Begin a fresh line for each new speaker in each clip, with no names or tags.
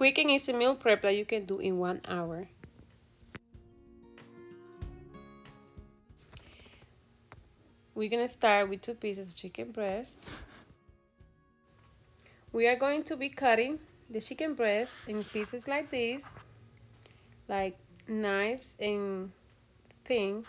quick and easy meal prep that you can do in 1 hour. We're gonna start with 2 pieces of chicken breast. We are going to be cutting the chicken breast in pieces like this, like nice and thin.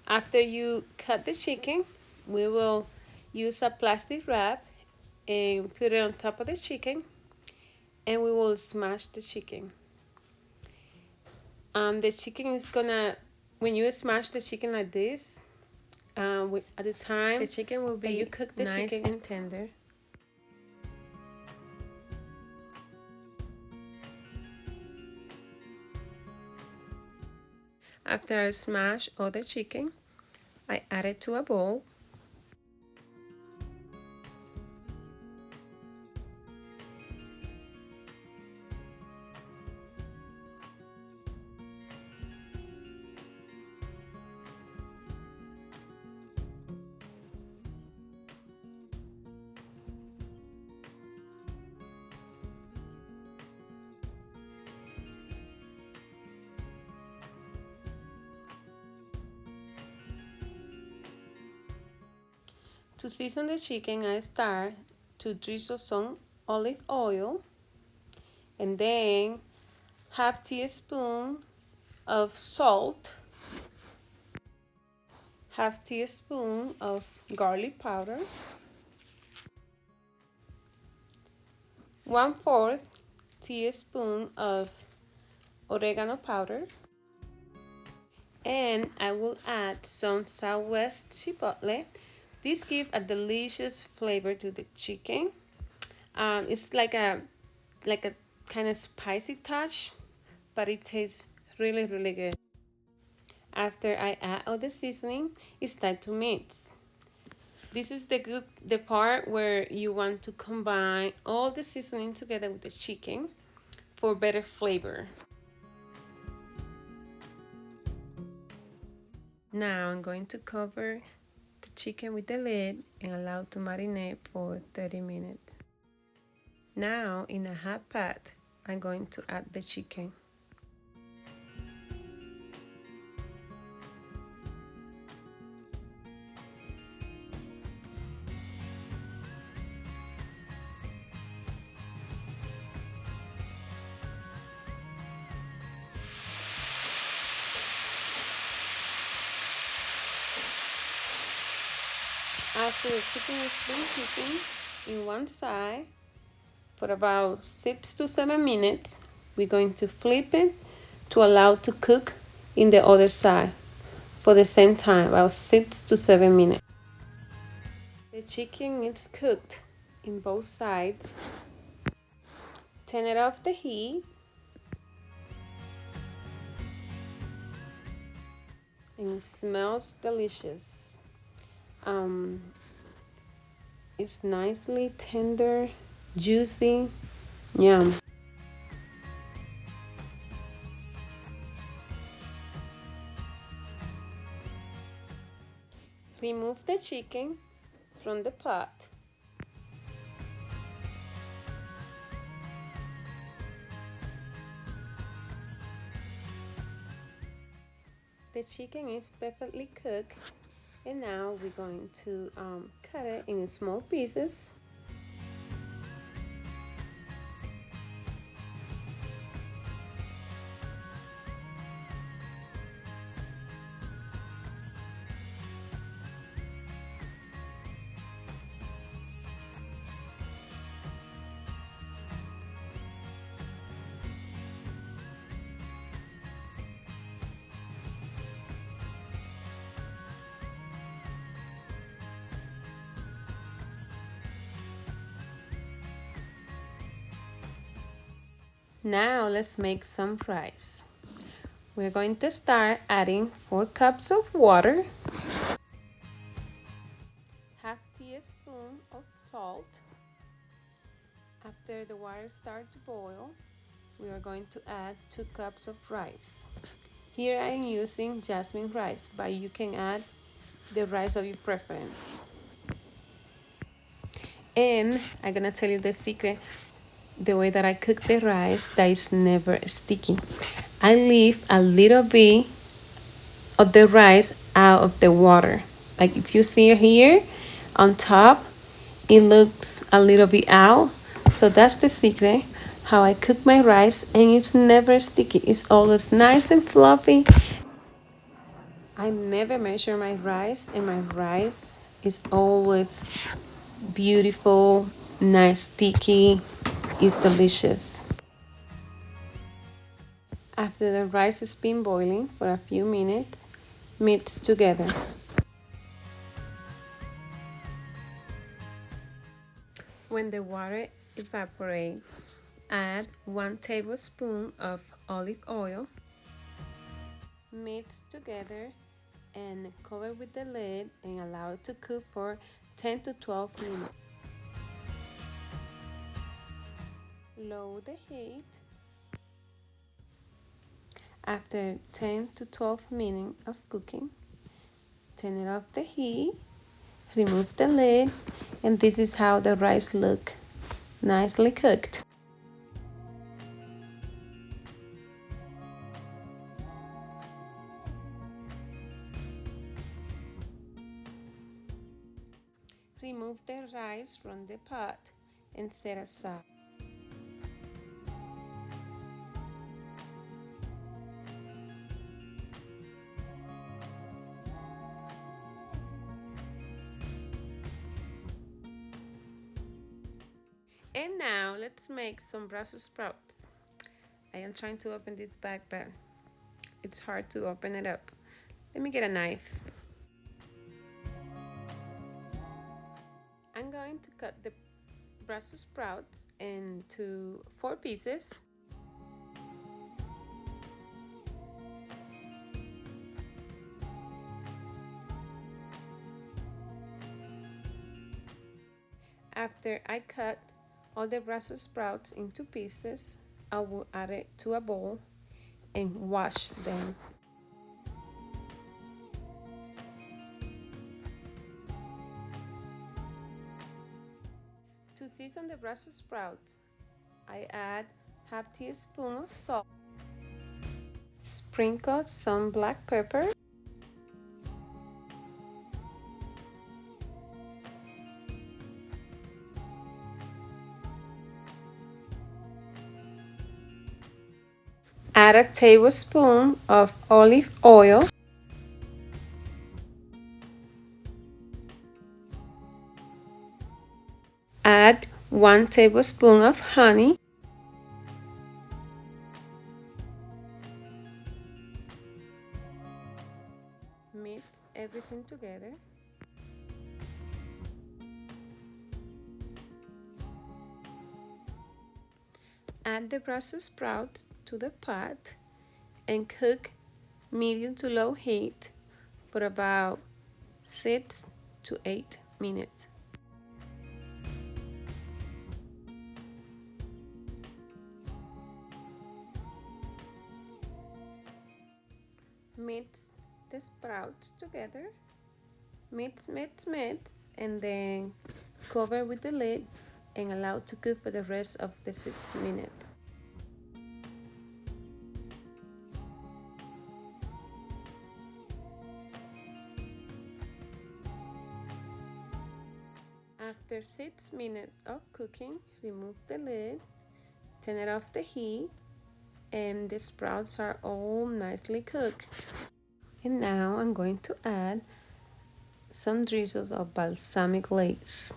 After you cut the chicken, we will use a plastic wrap and put it on top of the chicken, and we will smash the chicken. The chicken is gonna, when you smash the chicken like this, at the time the chicken will be you cook the nice chicken and tender. After I smash all the chicken, I add it to a bowl. To season the chicken, I start to drizzle some olive oil, and then half teaspoon of salt, half teaspoon of garlic powder, 1/4 teaspoon of oregano powder, and I will add some Southwest chipotle. This gives a delicious flavor to the chicken. It's like a kind of spicy touch, but it tastes really really good. After I add all the seasoning, it's time to mix. This is the part where you want to combine all the seasoning together with the chicken for better flavor. Now I'm going to cover the chicken with the lid and allow to marinate for 30 minutes. Now in a hot pot, I'm going to add the chicken. After the chicken has been cooking in one side for about 6 to 7 minutes, we're going to flip it to allow to cook in the other side for the same time, about 6 to 7 minutes. The chicken is cooked in both sides. Turn it off the heat. And it smells delicious. It's nicely tender, juicy, yum. Remove the chicken from the pot. The chicken is perfectly cooked, and now we're going to cut it in small pieces. Now let's make some fries. We're going to start adding 4 cups of water. half teaspoon of salt. After the water starts to boil, we are going to add 2 cups of rice. Here I am using jasmine rice, but you can add the rice of your preference. And I'm gonna tell you the secret, the way that I cook the rice that is never sticky. I leave a little bit of the rice out of the water. Like if you see here on top, it looks a little bit out. So that's the secret how I cook my rice, and it's never sticky. It's always nice and fluffy. I never measure my rice, and my rice is always beautiful, nice, sticky. It's delicious. After the rice has been boiling for a few minutes, mix together. When the water evaporates, add 1 tablespoon of olive oil. Mix together and cover with the lid and allow it to cook for 10 to 12 minutes. Lower the heat. After 10 to 12 minutes of cooking, turn it off the heat, remove the lid, and this is how the rice look, nicely cooked. Remove the rice from the pot and set aside. And now let's make some Brussels sprouts. I am trying to open this bag, but it's hard to open it up. Let me get a knife. I'm going to cut the Brussels sprouts into 4 pieces. After I cut all the Brussels sprouts into pieces, I will add it to a bowl and wash them. To season the Brussels sprouts, I add half teaspoon of salt, sprinkle some black pepper, add a tablespoon of olive oil, add 1 tablespoon of honey, mix everything together. Add the Brussels sprouts to the pot and cook medium to low heat for about 6 to 8 minutes. Mix the sprouts together, mix, and then cover with the lid and allow to cook for the rest of the 6 minutes. After 6 minutes of cooking, remove the lid, turn it off the heat, and the sprouts are all nicely cooked. And now I'm going to add some drizzles of balsamic glaze.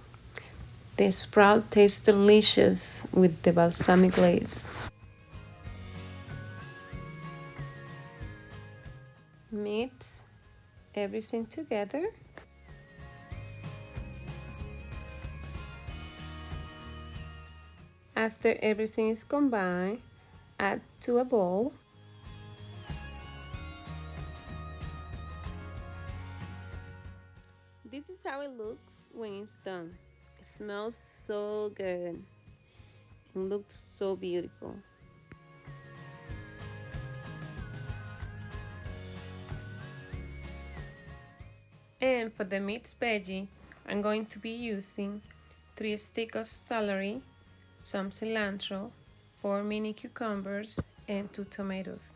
The sprout tastes delicious with the balsamic glaze. Mix everything together. After everything is combined, add to a bowl. This is how it it looks when it's done. It smells so good. It looks so beautiful. And for the mixed veggie, I'm going to be using 3 sticks of celery, some cilantro, 4 mini cucumbers, and 2 tomatoes.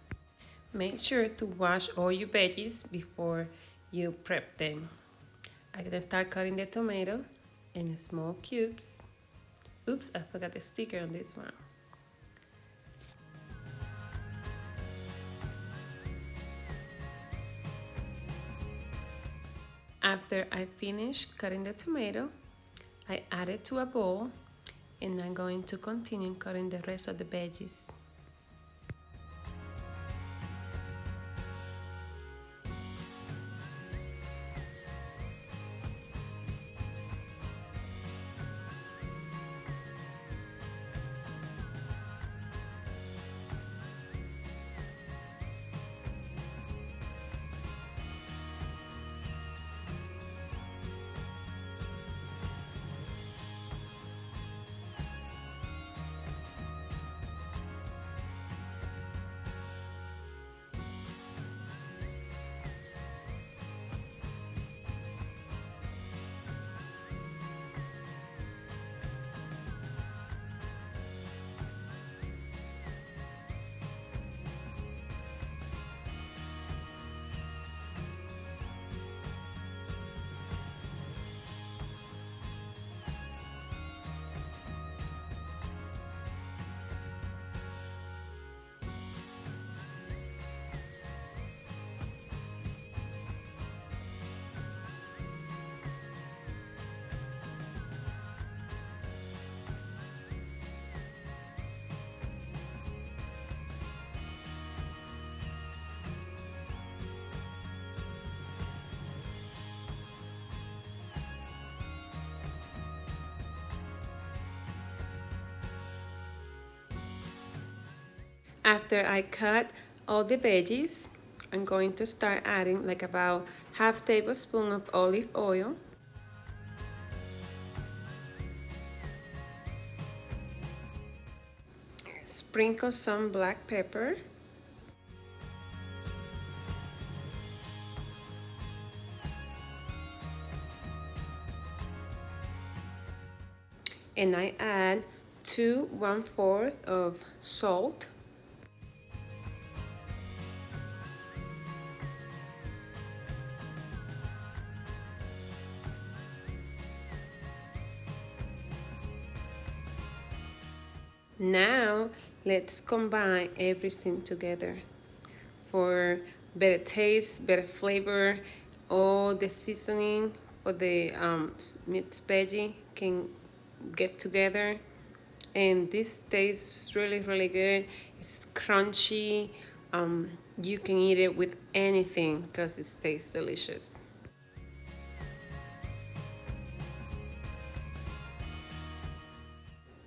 Make sure to wash all your veggies before you prep them. I'm gonna start cutting the tomato in small cubes. Oops, I forgot the sticker on this one. After I finish cutting the tomato, I add it to a bowl and I'm going to continue cutting the rest of the veggies. After I cut all the veggies, I'm going to start adding like about half tablespoon of olive oil. Sprinkle some black pepper. And I add 1/4 of salt. Now let's combine everything together for better taste, better flavor. All the seasoning for the mixed veggie can get together, and this tastes really good. It's crunchy. You can eat it with anything because it tastes delicious.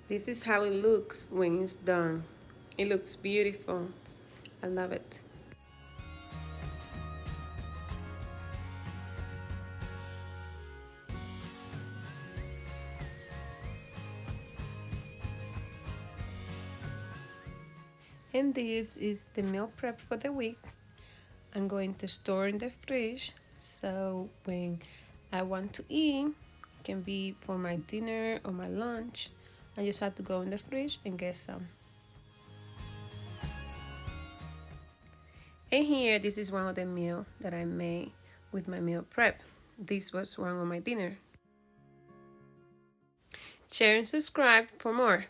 This is how it looks when it's done. It looks beautiful. I love it. And this is the meal prep for the week. I'm going to store in the fridge so when I want to eat, can be for my dinner or my lunch. I just have to go in the fridge and get some. And here, this is one of the meal that I made with my meal prep. This was one of my dinner. Share and subscribe for more.